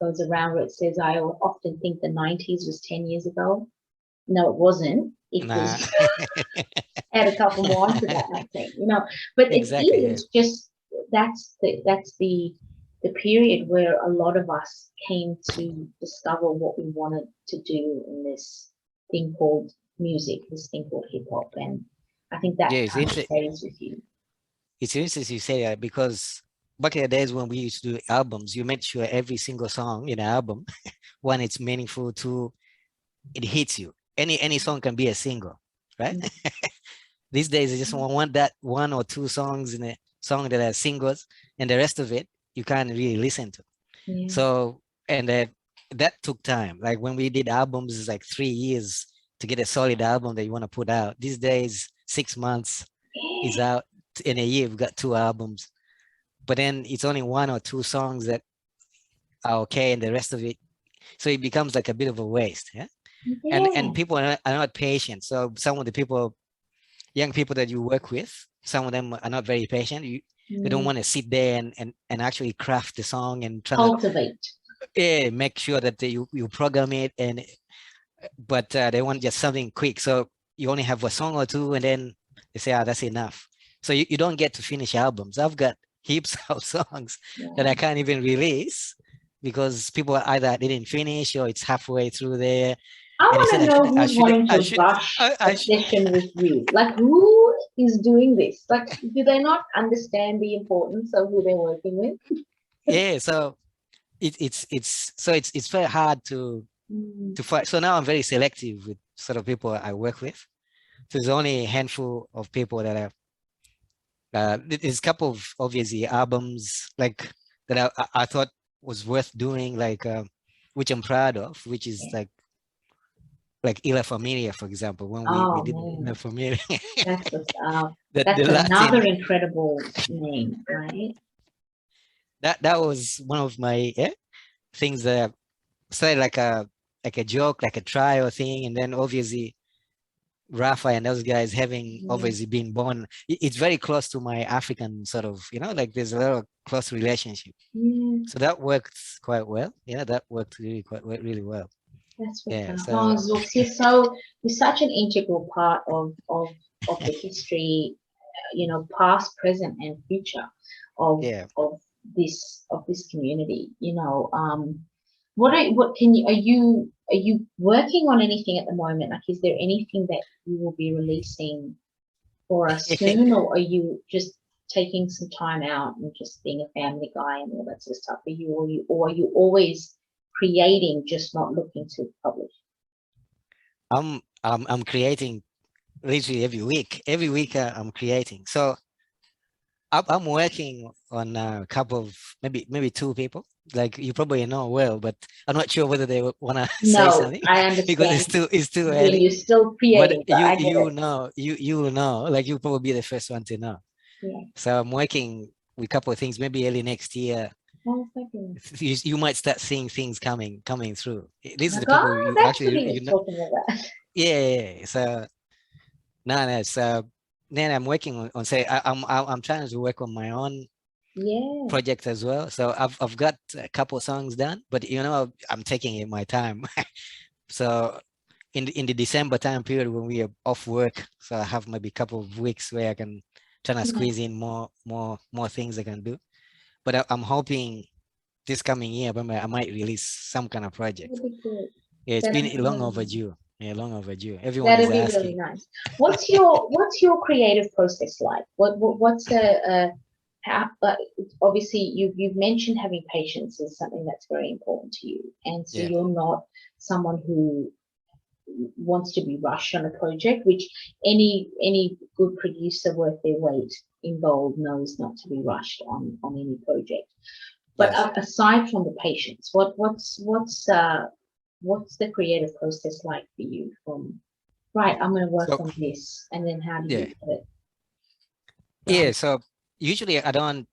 B: goes around where it says, I often think the 90s was 10 years ago. No, it wasn't. It was add a couple more onto that, I think, you know, but it is just that's the period where a lot of us came to discover what we wanted to do in this thing called music, this thing called hip hop, and I think that kind of stays with you.
C: It's interesting you say that, because back in the days when we used to do albums, you made sure every single song in an album, one, it's meaningful, two, it hits you. Any song can be a single, right? These days, I just want that one or two songs in a song that are singles, and the rest of it you can't really listen to. So, and that took time. Like when we did albums, it's like 3 years to get a solid album that you want to put out. These days, 6 months is out. In a year, we've got 2 albums, but then it's only 1 or 2 songs that are okay, and the rest of it, so it becomes like a bit of a waste. And people are not patient. So some of the people, young people that you work with, some of them are not very patient. They don't want to sit there and actually craft the song and try
B: cultivate.
C: Make sure that you program it, but they want just something quick. So you only have a song or two, and then they say, that's enough. So you don't get to finish albums. I've got heaps of songs that I can't even release because people either didn't finish or it's halfway through there.
B: I
C: And he
B: want
C: said,
B: to know who's wanting
C: I
B: to
C: should,
B: rush
C: I
B: a
C: should.
B: session with you. Like, who is doing this? Like, do they not understand the importance of who they're working with?
C: Yeah. So it's very hard to find. So now I'm very selective with sort of people I work with. So there's only a handful of people that have. There's a couple of obviously albums like that I thought was worth doing, like which I'm proud of, which is like Ila Familia, for example. When we
B: Oh
C: did
B: man,
C: Ila Familia,
B: that's what's
C: the
B: that's
C: Latin,
B: another incredible name, right?
C: that was one of my things that started like a joke, like a trial thing, and then obviously Rafa and those guys having
B: Yeah.
C: obviously been born, it's very close to my African sort of, like there's a lot of close relationship.
B: Yeah,
C: So that worked quite well. Yeah, that worked really well.
B: that's what's
C: Yeah.
B: Oh,
C: So
B: Zux, you're such an integral part of the history, past, present, and future of
C: yeah.
B: of this community. What can you are you working on anything at the moment? Like, is there anything that you will be releasing for us soon, or are you just taking some time out and just being a family guy and all that sort of stuff? Or are you always creating, just not looking to publish?
C: I'm creating literally every week. Every week I'm creating. So I'm working on a couple of maybe two people. Like you probably know well, but I'm not sure whether they want to say
B: No,
C: something
B: I
C: because
B: understand.
C: it's too
B: When
C: early.
B: you're still
C: But
B: creating, so I get it.
C: you will know. Like you'll probably be the first one to know.
B: Yeah.
C: So I'm working with a couple of things. Maybe early next year,
B: Oh, fabulous.
C: you might start seeing things coming through. These are
B: Like,
C: the people
B: oh,
C: you
B: that's what
C: actually
B: he was talking about.
C: Yeah. So no. So then I'm working on say I'm trying to work on my own
B: Yeah.
C: project as well. So I've got a couple of songs done, but I'm taking it my time. So in the December time period when we are off work, so I have maybe a couple of weeks where I can try to
B: Yeah.
C: squeeze in more things I can do. But I'm hoping this coming year, but I might release some kind of project.
B: That'd be good.
C: Yeah, it's
B: That'd
C: been
B: be
C: long
B: really nice.
C: overdue. Yeah, long overdue. Everyone is
B: That'd be really
C: asking.
B: nice. What's your creative process like? What's how, obviously you've mentioned having patience is something that's very important to you, and so
C: Yeah.
B: you're not someone who wants to be rushed on a project, which any good producer worth their weight in gold knows not to be rushed on any project. But
C: Yes.
B: aside from the patience, what's the creative process like for you? From right, I'm going to work
C: So
B: on this, and then how do you
C: yeah.
B: get it
C: Yeah.
B: done?
C: So usually I don't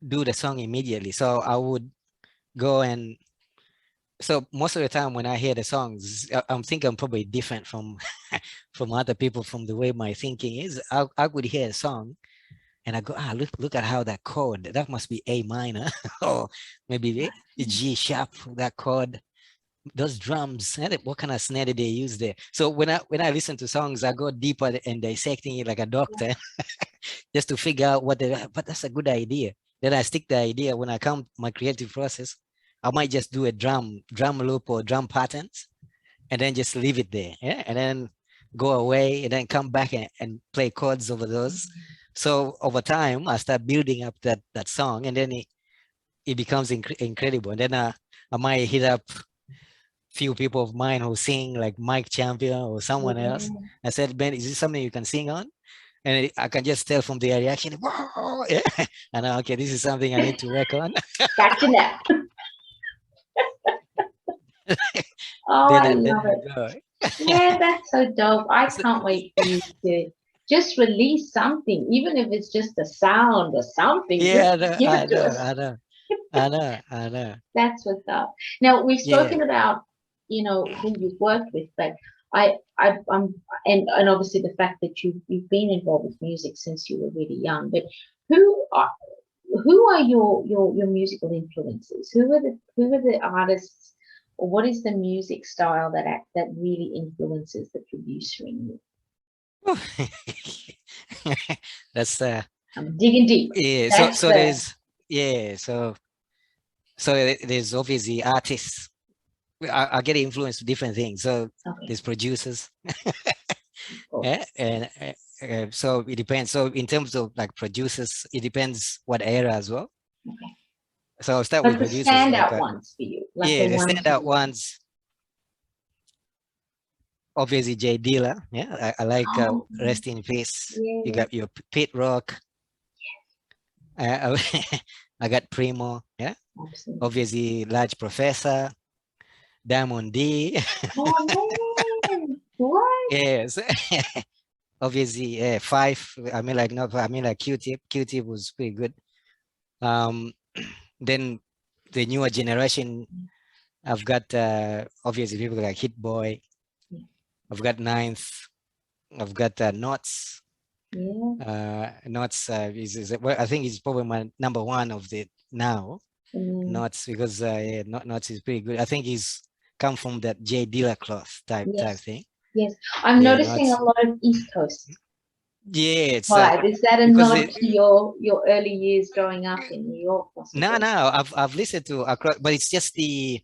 C: do the song immediately. So I would go and so most of the time when I hear the songs, I'm thinking I'm probably different from from other people from the way my thinking is. I would hear a song and I go, look at how that chord, that must be A minor or maybe G sharp, that chord, those drums, and what kind of snare did they use there? So when I listen to songs, I go deeper and dissecting it like a doctor just to figure out but that's a good idea. Then I stick the idea when I come my creative process. I might just do a drum loop or drum patterns and then just leave it there. Yeah. And then go away and then come back and play chords over those. So over time, I start building up that song and then it becomes incredible. And then I might hit up few people of mine who sing like Mike Champion or someone else.
B: Yeah.
C: I said, Ben, is this something you can sing on? And I can just tell from their reaction, whoa, yeah. And okay, this is something I need to work on.
B: Back to that. Oh, I
C: Then
B: love
C: I
B: it.
C: go.
B: Yeah, that's so dope. I
C: So,
B: can't wait for you to just release something, even if it's just a sound or something. Just
C: yeah, I know,
B: give
C: I
B: it to
C: know,
B: us.
C: I know, I know, I know.
B: That's what's up. Now we've
C: Yeah.
B: spoken about, who you've worked with, but I'm and obviously the fact that you've been involved with music since you were really young. But who are who are your musical influences? Who are the artists, or what is the music style that really influences the producer in you?
C: That's
B: I'm digging deep.
C: yeah. So
B: That's
C: so
B: the
C: there's yeah. So there's obviously artists I get influenced with different things. So
B: Okay.
C: there's producers,
B: Cool.
C: yeah, and so it depends. So in terms of like producers, it depends what era as well.
B: Okay.
C: So I'll start
B: But
C: with
B: the
C: producers. Like,
B: standout ones for you, like
C: yeah,
B: the
C: the
B: ones
C: standout ones, obviously J Dilla. Yeah, I like
B: Oh,
C: Rest in Peace. You
B: yeah,
C: got your Pit Rock. I, I got Primo. Yeah,
B: absolutely.
C: obviously Large Professor, Diamond D.
B: Oh man, what?
C: Yes. Obviously, yeah, Five. I mean, like not. I mean, like Q-Tip. Q-Tip was pretty good. Um, then the newer generation, I've got obviously people like Hit Boy.
B: Yeah.
C: I've got Ninth. I've got Knots.
B: Yeah.
C: Knots is well, I think he's probably my number one of the now. Knots, because yeah, Knots is pretty good. I think he's come from that J Dilla cloth type
B: Yes.
C: thing.
B: Yes. I'm
C: Yeah,
B: noticing
C: Knots.
B: a lot of East Coast.
C: Yeah, it's
B: Right. Is that a
C: because
B: nod to your early years growing up in New York, possibly?
C: no, I've listened to across, but it's just the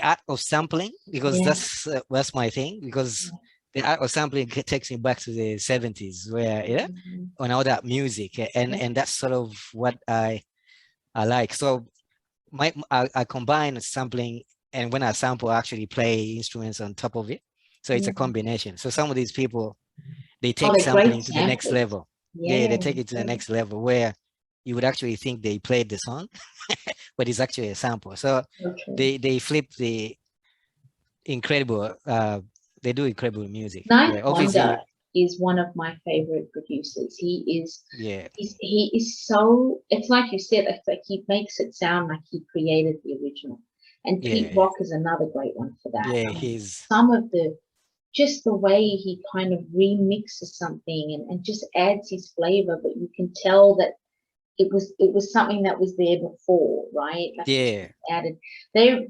C: art of sampling, because
B: Yeah.
C: that's my thing, because the art of sampling takes me back to the 70s, where yeah,
B: Mhm.
C: on all that music, and that's sort of what I like. So I combine sampling, and when I sample, I actually play instruments on top of it. So it's a
B: Yeah.
C: combination. So some of these people, they
B: Oh,
C: take
B: they're great
C: sampling to the next
B: samplers.
C: level. Yeah,
B: Yeah.
C: they take it to the next level where you would actually think they played the song, but it's actually a sample. So
B: Okay.
C: they flip the incredible, they do incredible music.
B: Ninth
C: Yeah,
B: Wonder
C: obviously,
B: is one of my favorite producers.
C: yeah,
B: He is so, it's like you said, it's like he makes it sound like he created the original. And Pete
C: yeah,
B: Rock is another great one for that.
C: yeah, he's,
B: Some of the, just the way he kind of remixes something and just adds his flavor, but you can tell that it was something that was there before, right? Like
C: yeah,
B: added. They're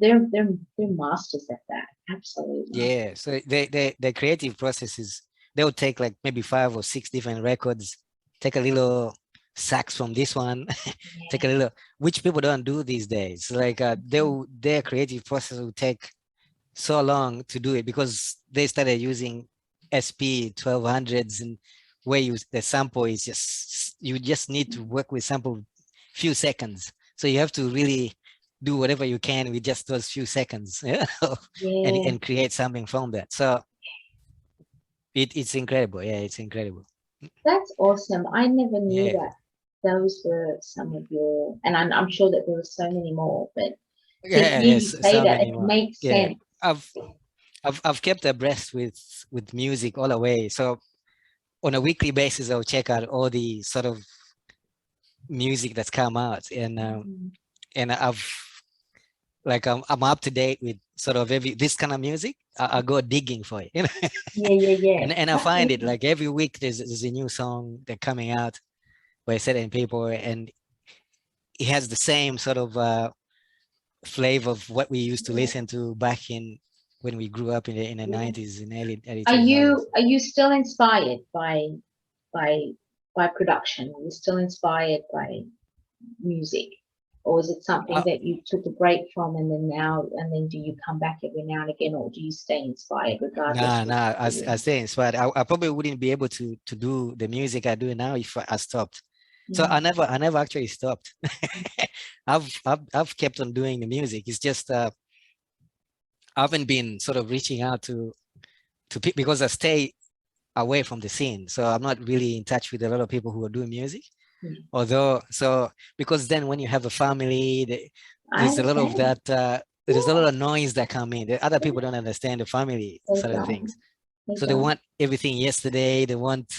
B: masters at that. Absolutely.
C: yeah. So the creative process is, they'll take like maybe 5 or 6 different records, take a little sax from this one, take a little, which people don't do these days. Like their creative process will take so long to do it, because they started using SP 1200s, and where the sample is just, you just need to work with sample few seconds. So you have to really do whatever you can with just those few seconds, yeah,
B: Yeah.
C: and create something from that. So it's incredible. Yeah, it's incredible.
B: That's awesome. I never knew
C: Yeah,
B: that those were some of your, and I'm sure that there were so many more, but to
C: yeah,
B: hear you
C: there's
B: say
C: so
B: that,
C: many
B: it
C: more.
B: makes
C: Yeah,
B: sense.
C: I've kept abreast with music all the way. So on a weekly basis, I'll check out all the sort of music that's come out, and I've like I'm up to date with sort of every this kind of music. I go digging for it, you know?
B: Yeah, yeah, yeah.
C: And I find it
B: Absolutely.
C: like every week there's a new song that coming out by certain people, and it has the same sort of flavor of what we used to listen to back in when we grew up in the
B: Yeah.
C: 90s and early
B: Are
C: 2000s.
B: you still inspired by by production? Are you still inspired by music? Or is it something
C: Uh,
B: that you took a break from and then now and then do you come back every now and again, or do you stay inspired regardless
C: nah,
B: of
C: nah.
B: what you're
C: I stay inspired. I probably wouldn't be able to do the music I do now if I stopped. So
B: in?
C: I never actually stopped. I've kept on doing the music. It's just I haven't been sort of reaching out to people because I stay away from the scene. So I'm not really in touch with a lot of people who are doing music.
B: Yeah.
C: Although, so because then when you have a family,
B: I
C: there's a lot of
B: understand.
C: that. There's a lot of noise that come in. The other people don't understand the family
B: They
C: side of
B: don't.
C: things.
B: They
C: So they
B: don't.
C: want everything yesterday. They want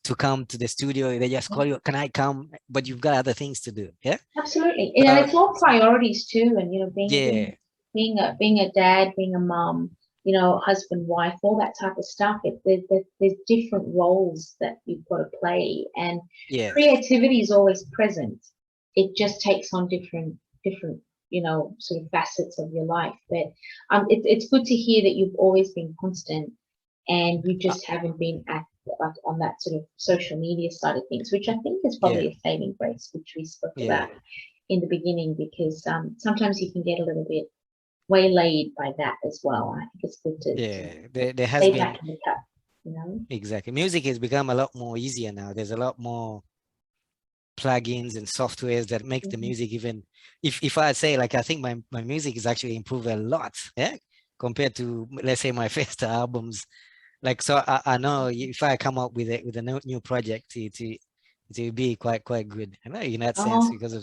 C: to come to the studio. They just call you, can I come? But you've got other things to do. Yeah.
B: Absolutely. And
C: So
B: it's all priorities too. And
C: yeah,
B: being a dad, being a mom, husband, wife, all that type of stuff. There's different roles that you've got to play, and
C: yes,
B: creativity is always present. It just takes on different, sort of facets of your life. But it's good to hear that you've always been constant, and you
C: uh,
B: just haven't been at like on that sort of social media side of things, which I think is
C: yeah,
B: probably a saving grace, which we spoke
C: yeah,
B: about in the beginning, because sometimes you can get a little bit waylaid by that as well. I think it's good to
C: there has
B: stay
C: been
B: back in the cut, you know.
C: exactly. Music has become a lot more easier now. There's a lot more plugins and softwares that make the music even. If I say, like, I think my music is actually improved a lot, compared to, let's say, my first albums. Like, so I know if I come up with a new project, it will be quite good, you know, in that sense, because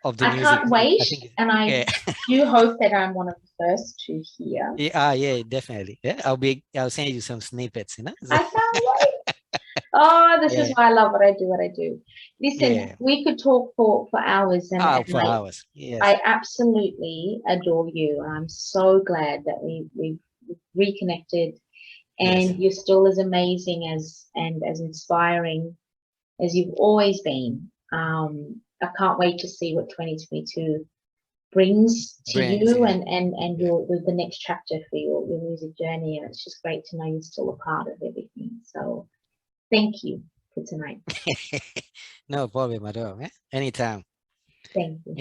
C: of the
B: I
C: music.
B: can't wait,
C: I think,
B: and I do hope that I'm one of the first to hear.
C: Yeah, definitely. Yeah, I'll send you some snippets, you know.
B: I can't wait. Oh, this is why I love what I do. Listen, we could talk for hours, and
C: for hours. Yes.
B: I absolutely adore you. I'm so glad that we reconnected, and you're still as amazing as inspiring as you've always been. I can't wait to see what 2022 brings to you and your the next chapter for your music journey. And it's just great to know you're still a part of everything. So thank you for tonight.
C: No problem at all. Anytime.
B: Thank you.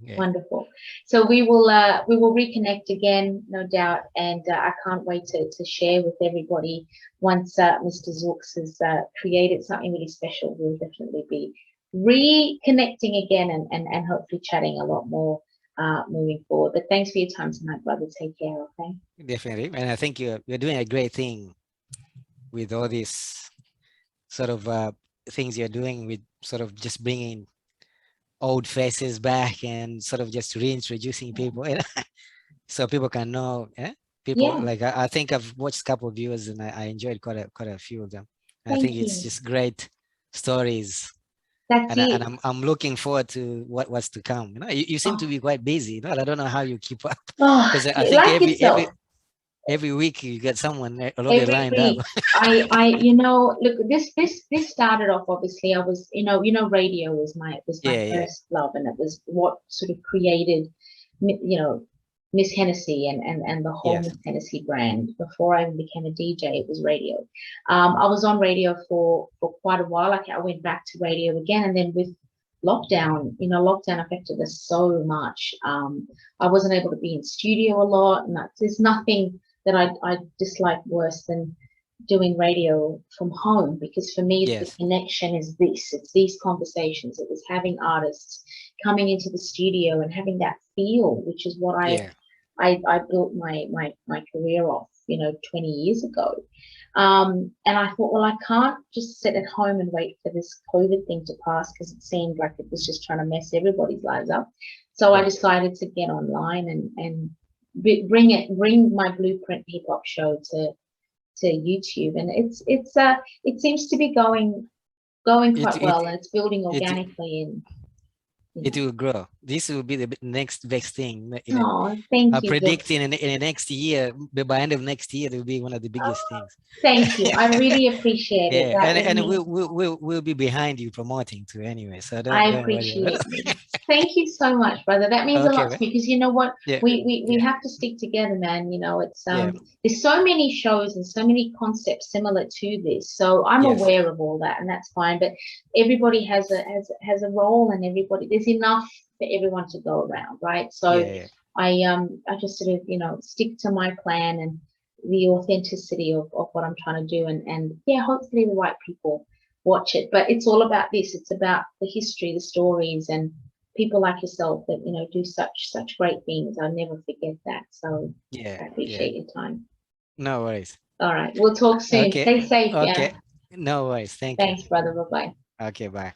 C: Yeah.
B: Wonderful. So we will reconnect again, no doubt, and I can't wait to share with everybody once Mr Zux has created something really special. We'll definitely be reconnecting again and hopefully chatting a lot more moving forward. But thanks for your time tonight, brother. Take care, okay?
C: Definitely. And I think you're doing a great thing with all these sort of things you're doing, with sort of just bringing old faces back and sort of just reintroducing people, so people can know. People like I think I've watched a couple of viewers and I enjoyed quite a few of them. I think it's just great stories. And I'm looking forward to what's to come. You know, you seem to be quite busy. You know, I don't know how you keep up, because I think every week you get someone already lined up.
B: I you know, look, this started off, obviously. I was, you know, radio was my first love, and it was what sort of created, you know, Miss Hennessy and the whole Miss Hennessy brand. Before I even became a DJ, it was radio. I was on radio for quite a while. Like, I went back to radio again, and then with lockdown, you know, lockdown affected us so much. I wasn't able to be in studio a lot, and there's nothing that I dislike worse than doing radio from home, because for me the connection is it's these conversations. It was having artists coming into the studio and having that feel, which is what I built my career off, you know, 20 years ago. And I thought, well, I can't just sit at home and wait for this COVID thing to pass, because it seemed like it was just trying to mess everybody's lives up. So I decided to get online and bring my Blueprint hip hop show to YouTube, and it seems to be going quite well, and it's building organically, and
C: it will grow. This will be the next best thing.
B: Thank you.
C: Predicting in the next year, by end of next year, it will be one of the biggest things.
B: Thank you. I really appreciate it.
C: And we'll be behind you promoting too anyway. So
B: I appreciate it. Thank you so much, brother. That means a lot to me, because you know what, we have to stick together, man. You know, it's there's so many shows and so many concepts similar to this, so I'm aware of all that, and that's fine. But everybody has a role, and there's enough for everyone to go around, right? So I just sort of, you know, stick to my plan and the authenticity of what I'm trying to do, and hopefully the right people watch it. But it's all about this. It's about the history, the stories, and people like yourself that, you know, do such great things. I'll never forget that. So I appreciate your time.
C: No worries.
B: All right, we'll talk soon. Okay. Stay safe.
C: Okay. No worries.
B: Thanks, brother. Bye-bye.
C: Okay, bye.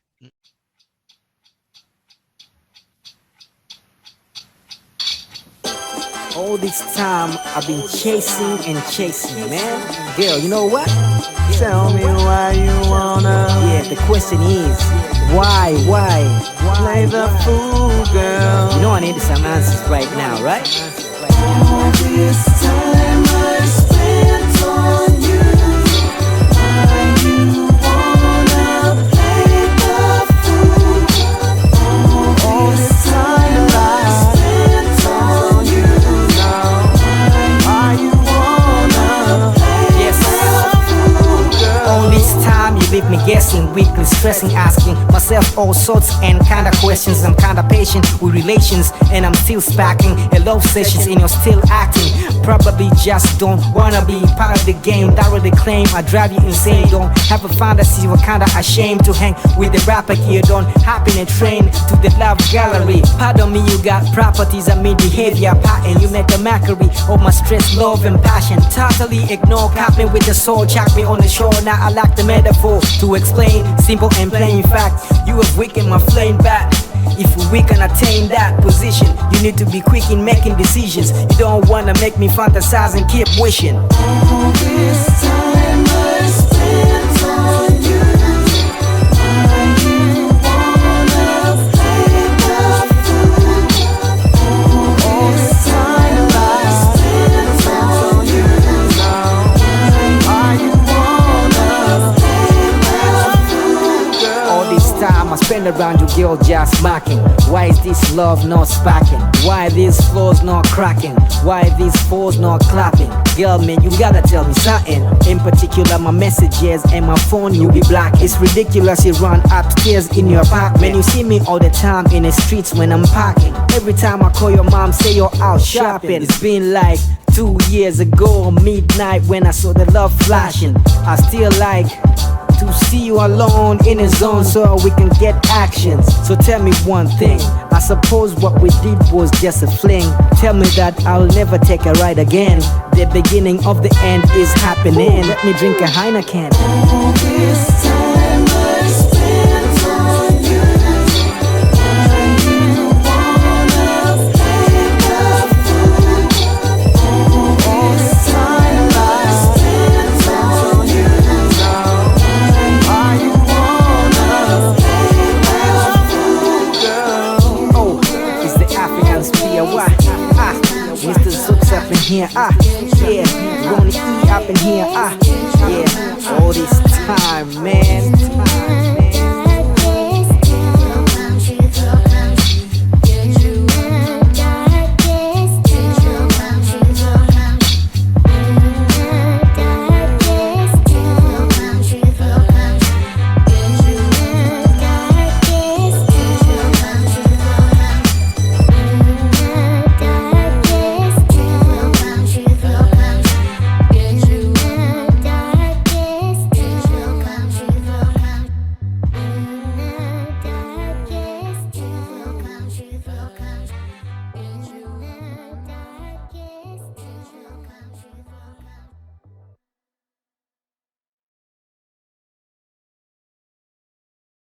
D: All this time I've been chasing and chasing, man. Girl, you know what? Tell me why you wanna. Yeah, the question is, why? Play the fool, girl. You know I need some answers right now, right? All this time I spent on you. Why you wanna play the fool? All this time I spent on you. Why you wanna play the fool, girl? All this time you leave me guessing, weekly stressing, asking myself all sorts and kind of questions. I'm kind of patient with relations, and I'm still spacking a love sessions, and you're still acting. Probably just don't wanna be part of the game. That really claim I drive you insane. Don't have a fantasy, you're kinda ashamed to hang with the rapper here. Don't hop in a train to the love gallery. Pardon me, you got properties, I mean behavior pattern. You make a mockery of my stress, love and passion. Totally ignore, caught me with the soul, chat me on the shore. Now I lack the metaphor to explain, simple and plain fact. You have weakened my flame back. If we can attain that position, you need to be quick in making decisions. You don't wanna make me fantasize and keep wishing.
E: All this time I spent on you. Why you wanna play the fool? All this time I spent on you. Why you wanna play the fool?
D: All this time I spend around you, girl, just mocking. Why is this love not sparking? Why these floors not cracking? Why these fours not clapping? Girl, man, you gotta tell me something. In particular, my messages and my phone you be black. It's ridiculous, you run upstairs in your apartment. Man, you see me all the time in the streets when I'm parking. Every time I call your mom, say you're out shopping. It's been like 2 years ago, midnight, when I saw the love flashing. I still like to see you alone in a zone so we can get actions. So tell me one thing, I suppose what we did was just a fling. Tell me that I'll never take a ride again. The beginning of the end is happening. Let me drink a Heineken.
E: All this time I spent on you. Why you wanna play the fool? All this time I spent on you. Why you wanna play the fool, girl?
D: Oh, it's the African spear. Why? Mr Zux up in here. Yeah. Ronnie E up in here. Yeah. All this time, man.